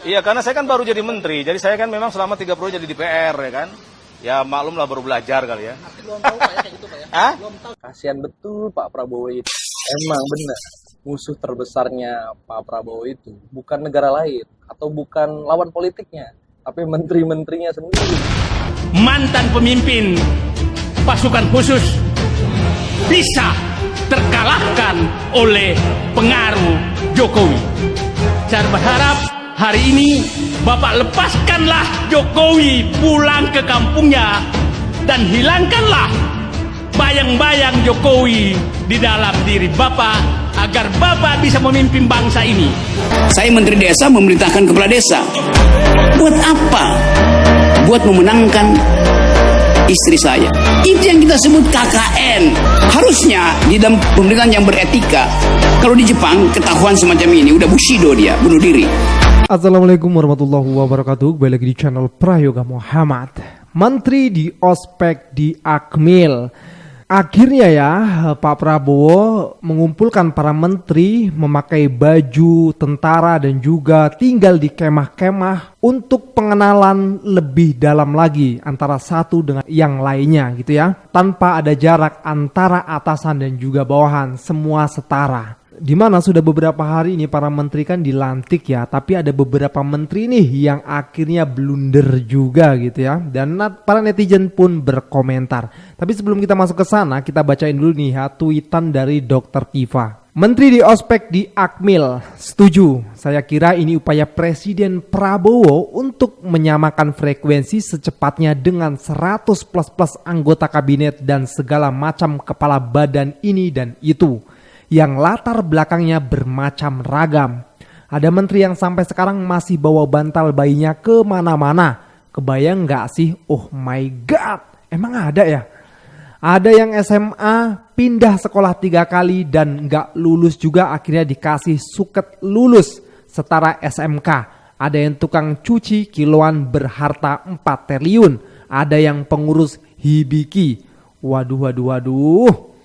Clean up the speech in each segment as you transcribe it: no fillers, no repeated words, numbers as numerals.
Iya, karena saya kan baru jadi menteri, jadi saya kan memang selama 3 periode jadi DPR ya kan. Ya maklum lah baru belajar kali ya. Belum tahu Pak ya kayak gitu Pak ya? Hah? Belum tahu. Kasihan betul Pak Prabowo itu. Emang benar, musuh terbesarnya Pak Prabowo itu bukan negara lain atau bukan lawan politiknya, tapi menteri-menterinya sendiri. Mantan pemimpin pasukan khusus bisa terkalahkan oleh pengaruh Jokowi. Saya berharap hari ini Bapak lepaskanlah Jokowi pulang ke kampungnya dan hilangkanlah bayang-bayang Jokowi di dalam diri Bapak agar Bapak bisa memimpin bangsa ini. Saya Menteri Desa memerintahkan kepala desa. Buat apa? Buat memenangkan istri saya. Itu yang kita sebut KKN. Harusnya di dalam pemerintahan yang beretika. Kalau di Jepang ketahuan semacam ini udah bushido dia, bunuh diri. Assalamualaikum warahmatullahi wabarakatuh. Kembali lagi di channel Prayoga Muhammad. Menteri di ospek di Akmil. Akhirnya ya Pak Prabowo mengumpulkan para menteri memakai baju tentara dan juga tinggal di kemah-kemah untuk pengenalan lebih dalam lagi antara satu dengan yang lainnya gitu ya. Tanpa ada jarak antara atasan dan juga bawahan, semua setara. Dimana sudah beberapa hari ini para menteri kan dilantik ya, tapi ada beberapa menteri nih yang akhirnya blunder juga gitu ya. Dan para netizen pun berkomentar. Tapi sebelum kita masuk ke sana, kita bacain dulu nih ya tweetan dari Dr. Tifa. Menteri di ospek di Akmil, setuju. Saya kira ini upaya Presiden Prabowo untuk menyamakan frekuensi secepatnya dengan 100 plus anggota kabinet dan segala macam kepala badan ini dan itu, yang latar belakangnya bermacam ragam. Ada menteri yang sampai sekarang masih bawa bantal bayinya kemana-mana. Kebayang gak sih? Oh my god, emang ada ya? Ada yang SMA pindah sekolah 3 kali dan gak lulus juga akhirnya dikasih suket lulus setara SMK. Ada yang tukang cuci kiloan berharta 4 triliun. Ada yang pengurus hibiki. Waduh.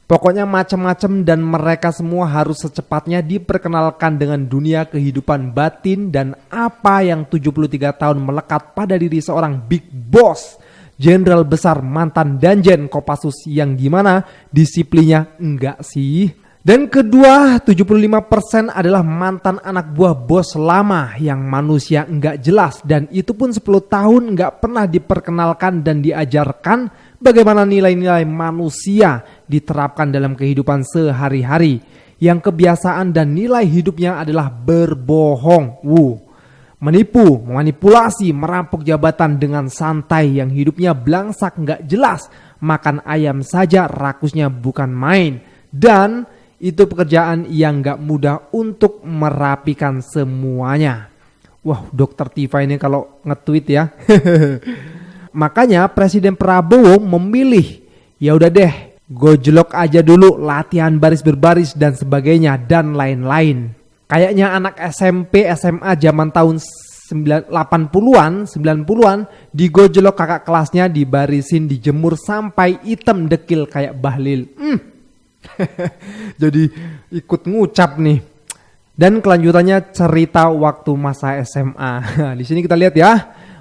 Pokoknya macam-macam dan mereka semua harus secepatnya diperkenalkan dengan dunia kehidupan batin dan apa yang 73 tahun melekat pada diri seorang big boss, jenderal besar mantan Danjen Kopassus yang gimana disiplinnya enggak sih? Dan kedua, 75% adalah mantan anak buah bos lama yang manusia enggak jelas dan itu pun 10 tahun enggak pernah diperkenalkan dan diajarkan bagaimana nilai-nilai manusia diterapkan dalam kehidupan sehari-hari. Yang kebiasaan dan nilai hidupnya adalah berbohong, menipu, memanipulasi, merampok jabatan dengan santai, yang hidupnya belangsak nggak jelas, makan ayam saja rakusnya bukan main. Dan itu pekerjaan yang nggak mudah untuk merapikan semuanya. Wah, Dr. Tifa ini kalau nge-tweet ya. Makanya Presiden Prabowo memilih, ya udah deh, gojlok aja dulu, latihan baris berbaris dan sebagainya dan lain-lain. Kayaknya anak SMP, SMA zaman tahun 80-an, 90-an digojlok kakak kelasnya, dibarisin, dijemur sampai hitam dekil kayak Bahlil. Jadi ikut ngucap nih. Dan kelanjutannya cerita waktu masa SMA. Di sini kita lihat ya.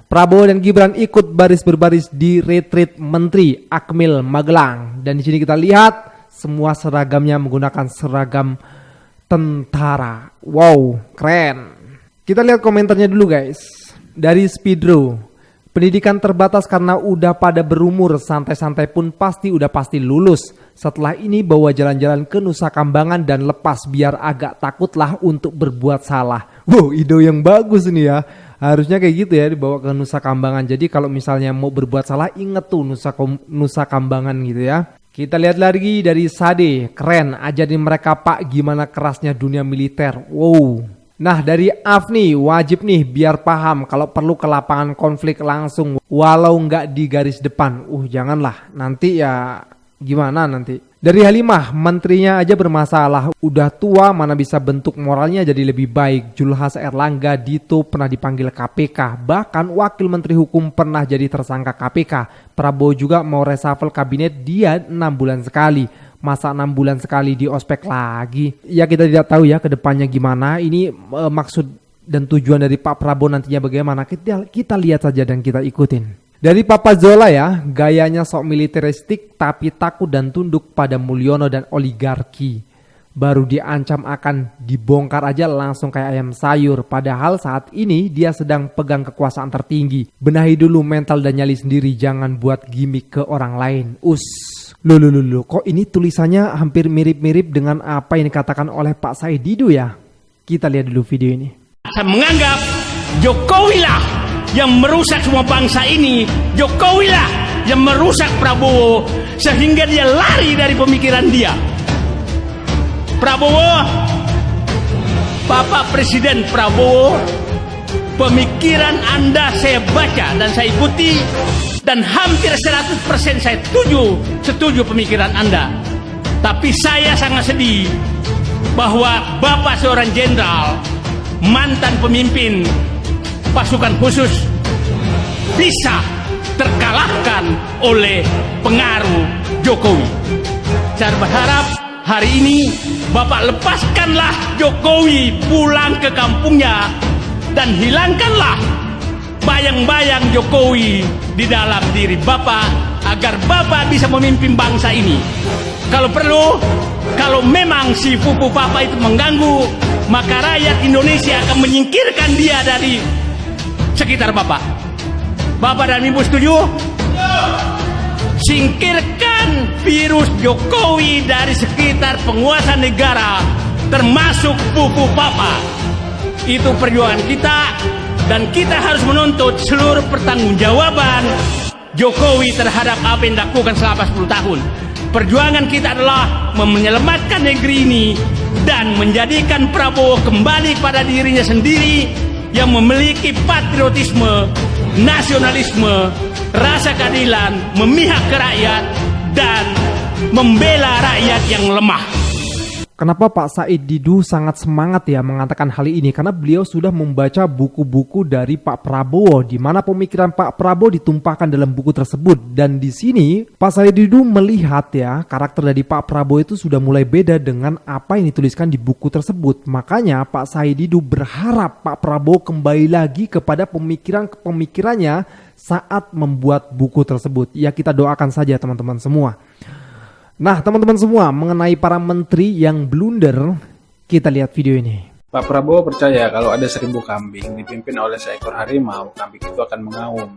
Prabowo dan Gibran ikut baris berbaris di retreat Menteri Akmil Magelang. Dan di sini kita lihat semua seragamnya menggunakan seragam tentara. Wow, keren. Kita lihat komentarnya dulu guys. Dari Speedro. Pendidikan terbatas karena udah pada berumur, santai-santai pun pasti lulus. Setelah ini bawa jalan-jalan ke Nusa Kambangan dan lepas biar agak takutlah untuk berbuat salah. Wow, ide yang bagus nih ya. Harusnya kayak gitu ya, dibawa ke Nusa Kambangan. Jadi kalau misalnya mau berbuat salah, inget tuh Nusa Kambangan gitu ya. Kita lihat lagi dari Sade, keren, ajarin mereka Pak gimana kerasnya dunia militer. Wow. Nah dari Afni, wajib nih biar paham kalau perlu ke lapangan konflik langsung walau nggak di garis depan. Janganlah, nanti ya gimana nanti. Dari Halimah, menterinya aja bermasalah, udah tua mana bisa bentuk moralnya jadi lebih baik. Julhas Erlangga Dito pernah dipanggil KPK, bahkan wakil menteri hukum pernah jadi tersangka KPK. Prabowo juga mau reshuffle kabinet dia 6 bulan sekali. Masa 6 bulan sekali di ospek lagi? Ya kita tidak tahu ya ke depannya gimana. Ini maksud dan tujuan dari Pak Prabowo nantinya bagaimana, kita lihat saja dan kita ikutin. Dari Papa Zola ya, gayanya sok militeristik tapi takut dan tunduk pada Mulyono dan oligarki. Baru diancam akan dibongkar aja langsung kayak ayam sayur. Padahal saat ini dia sedang pegang kekuasaan tertinggi. Benahi dulu mental dan nyali sendiri, jangan buat gimmick ke orang lain. Loh, kok ini tulisannya hampir mirip-mirip dengan apa yang dikatakan oleh Pak Said Didu ya? Kita lihat dulu video ini. Saya menganggap Jokowi lah yang merusak semua bangsa ini. Jokowi lah yang merusak Prabowo sehingga dia lari dari pemikiran dia. Prabowo, Bapak Presiden Prabowo, pemikiran Anda saya baca dan saya ikuti, dan hampir 100% saya setuju pemikiran Anda. Tapi saya sangat sedih bahwa Bapak seorang jenderal, mantan pemimpin pasukan khusus, bisa terkalahkan oleh pengaruh Jokowi. Saya berharap hari ini Bapak lepaskanlah Jokowi pulang ke kampungnya dan hilangkanlah bayang-bayang Jokowi di dalam diri Bapak agar Bapak bisa memimpin bangsa ini. Kalau perlu, kalau memang si pupu Bapak itu mengganggu, maka rakyat Indonesia akan menyingkirkan dia dari sekitar Bapak. Bapak dan Ibu setuju? Singkirkan virus Jokowi dari sekitar penguasa negara, termasuk pupu Bapak. Itu perjuangan kita, dan kita harus menuntut seluruh pertanggungjawaban Jokowi terhadap apa yang dilakukan selama 10 tahun. Perjuangan kita adalah menyelamatkan negeri ini dan menjadikan Prabowo kembali pada dirinya sendiri yang memiliki patriotisme, nasionalisme, rasa keadilan, memihak ke rakyat, dan membela rakyat yang lemah. Kenapa Pak Said Didu sangat semangat ya mengatakan hal ini? Karena beliau sudah membaca buku-buku dari Pak Prabowo, di mana pemikiran Pak Prabowo ditumpahkan dalam buku tersebut. Dan di sini Pak Said Didu melihat ya karakter dari Pak Prabowo itu sudah mulai beda dengan apa yang dituliskan di buku tersebut. Makanya Pak Said Didu berharap Pak Prabowo kembali lagi kepada pemikirannya saat membuat buku tersebut. Ya, kita doakan saja teman-teman semua. Nah teman-teman semua, mengenai para menteri yang blunder, kita lihat video ini. Pak Prabowo percaya kalau ada 1000 kambing dipimpin oleh seekor harimau, kambing itu akan mengaum.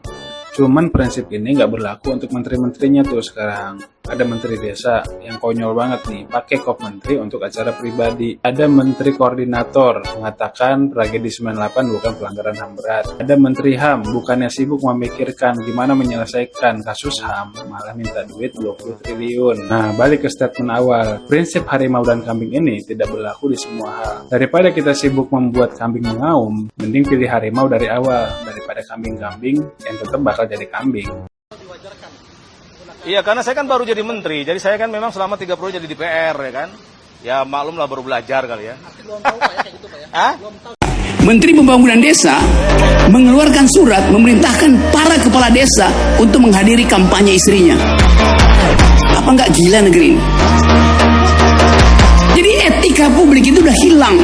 Cuman prinsip ini nggak berlaku untuk menteri-menterinya tuh sekarang. Ada menteri desa yang konyol banget nih, pakai kop menteri untuk acara pribadi. Ada menteri koordinator mengatakan tragedi 98 bukan pelanggaran HAM berat. Ada menteri HAM bukannya sibuk memikirkan gimana menyelesaikan kasus HAM, malah minta duit 20 triliun. Nah, balik ke statement awal, prinsip harimau dan kambing ini tidak berlaku di semua hal. Daripada kita sibuk membuat kambing mengaum, mending pilih harimau dari awal daripada kambing-kambing yang tetap bakal jadi kambing. Iya, karena saya kan baru jadi menteri, jadi saya kan memang selama 3 periode jadi DPR ya kan. Ya maklum lah, baru belajar kali ya. Belum tahu Pak ya kayak gitu Pak ya? Hah? Menteri Pembangunan Desa mengeluarkan surat memerintahkan para kepala desa untuk menghadiri kampanye istrinya. Apa nggak gila negeri ini? Jadi etika publik itu udah hilang.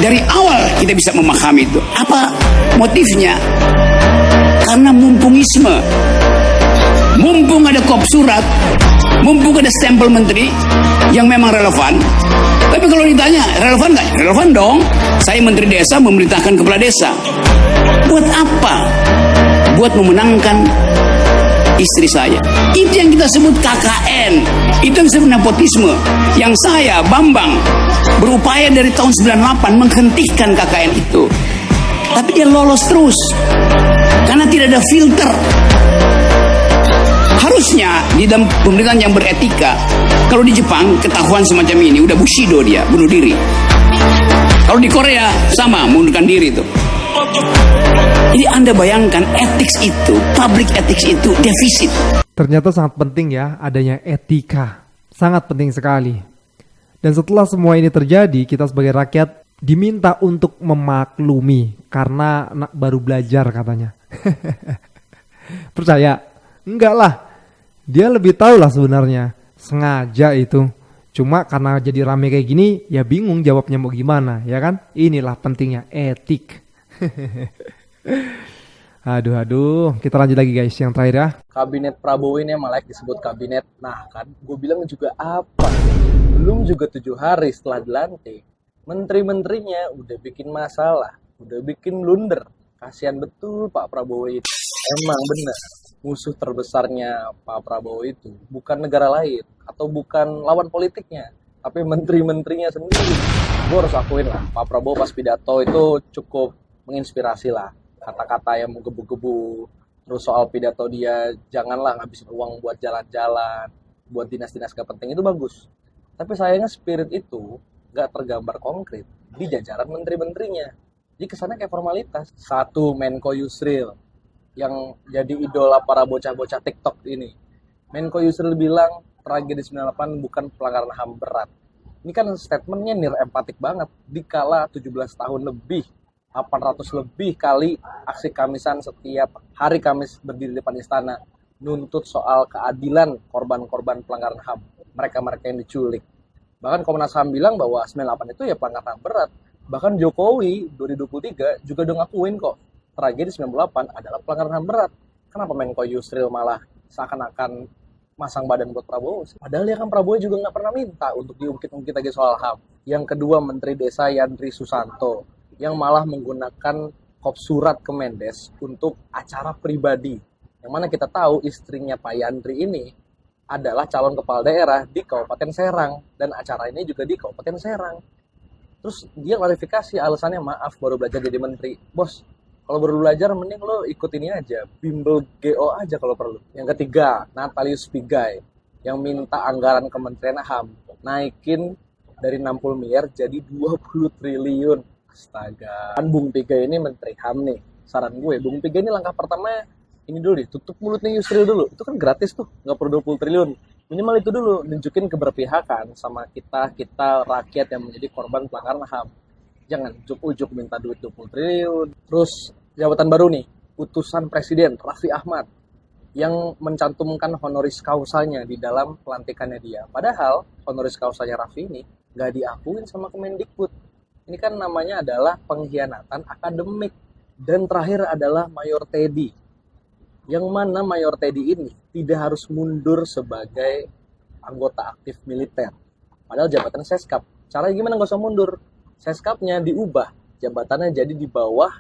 Dari awal kita bisa memahami itu. Apa motifnya? Karena mumpungisme. Mumpung ada kop surat, mumpung ada stempel menteri yang memang relevan. Tapi kalau ditanya, relevan nggak? Relevan dong. Saya menteri desa memerintahkan kepala desa. Buat apa? Buat memenangkan istri saya. Itu yang kita sebut KKN. Itu yang disebut nepotisme. Yang saya, Bambang, berupaya dari tahun 98 menghentikan KKN itu. Tapi dia lolos terus. Karena tidak ada filter. Harusnya di dalam pemerintahan yang beretika, kalau di Jepang ketahuan semacam ini udah bushido, dia bunuh diri. Kalau di Korea sama, mengundurkan diri itu. Jadi Anda bayangkan ethics itu, public ethics itu defisit. Ternyata sangat penting ya adanya etika, sangat penting sekali. Dan setelah semua ini terjadi, kita sebagai rakyat diminta untuk memaklumi karena baru belajar katanya. Percaya? Enggak lah. Dia lebih tahu lah sebenarnya. Sengaja itu Cuma karena jadi rame kayak gini, ya bingung jawabnya mau gimana, ya kan? Inilah pentingnya etik. Aduh, kita lanjut lagi guys, yang terakhir ya. Kabinet Prabowo ini malah disebut kabinet. Nah kan, gue bilang juga apa? Belum juga 7 hari setelah dilantik, menteri-menterinya udah bikin masalah, udah bikin blunder. Kasihan betul Pak Prabowo itu. Emang benar, musuh terbesarnya Pak Prabowo itu bukan negara lain atau bukan lawan politiknya, tapi menteri-menterinya sendiri. Gue harus akuin lah, Pak Prabowo pas pidato itu cukup menginspirasi lah. Kata-kata yang menggebu-gebu, terus soal pidato dia, janganlah ngabisin uang buat jalan-jalan, buat dinas-dinas gak penting, itu bagus. Tapi sayangnya spirit itu gak tergambar konkret di jajaran menteri-menterinya. Jadi kesannya kayak formalitas. Satu, Menko Yusril, yang jadi idola para bocah-bocah TikTok ini. Menko Yusril bilang, tragedi 98 bukan pelanggaran HAM berat. Ini kan statementnya nir empatik banget, dikala 17 tahun lebih, 800 lebih kali aksi Kamisan setiap hari Kamis berdiri di depan istana nuntut soal keadilan korban-korban pelanggaran HAM, mereka-mereka yang diculik. Bahkan Komnas HAM bilang bahwa 98 itu ya pelanggaran HAM berat. Bahkan Jokowi 2023 juga udah ngakuin kok tragedi 98 adalah pelanggaran HAM berat. Kenapa Menko Yusril malah seakan-akan masang badan buat Prabowo sih? Padahal ya kan Prabowo juga nggak pernah minta untuk diungkit-ungkit lagi soal HAM. Yang kedua, Menteri Desa Yandri Susanto yang malah menggunakan kop surat ke Mendes untuk acara pribadi. Yang mana kita tahu istrinya Pak Yandri ini adalah calon kepala daerah di Kabupaten Serang. Dan acara ini juga di Kabupaten Serang. Terus dia klarifikasi alasannya, maaf baru belajar jadi menteri. Bos, kalau baru belajar mending lo ikut ini aja, bimbel GO aja kalau perlu. Yang ketiga, Natalius Pigai yang minta anggaran Kementerian HAM naikin dari 60 miliar jadi 20 triliun. Astaga. Kan Bung Pigai ini Menteri HAM nih. Saran gue, Bung Pigai ini langkah pertama ini dulu deh, tutup mulutnya Yusril dulu. Itu kan gratis tuh, nggak perlu 20 triliun. Minimal itu dulu, nunjukin keberpihakan sama kita rakyat yang menjadi korban pelanggaran HAM. Jangan ujuk-ujuk minta duit 20 triliun. Terus jabatan baru nih, utusan Presiden Raffi Ahmad yang mencantumkan honoris causanya di dalam pelantikannya dia. Padahal honoris causanya Raffi ini nggak diakuin sama Kemendikbud. Ini kan namanya adalah pengkhianatan akademik. Dan terakhir adalah Mayor Teddy. Yang mana Mayor Teddy ini tidak harus mundur sebagai anggota aktif militer. Padahal jabatan Seskap. Caranya gimana nggak usah mundur? Seskapnya diubah. Jabatannya jadi di bawah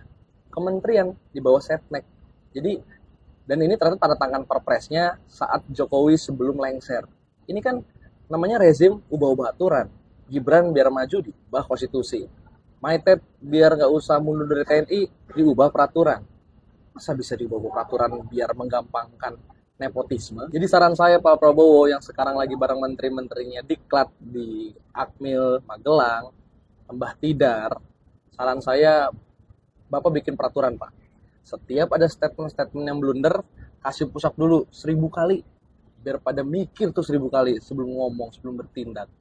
kementerian, di bawah Setnek. Jadi, dan ini ternyata tanda tangan perpresnya saat Jokowi sebelum lengser. Ini kan namanya rezim ubah-ubah aturan. Gibran biar maju diubah konstitusi. Maitet biar nggak usah mundur dari TNI diubah peraturan. Masa bisa diubah peraturan biar menggampangkan nepotisme? Jadi saran saya Pak Prabowo yang sekarang lagi bareng menteri-menterinya diklat di Akmil Magelang, Mbah Tidar, saran saya Bapak bikin peraturan Pak. Setiap ada statement-statement yang blunder, kasih push-up dulu 1000 kali. Biar pada mikir tuh 1000 kali sebelum ngomong, sebelum bertindak.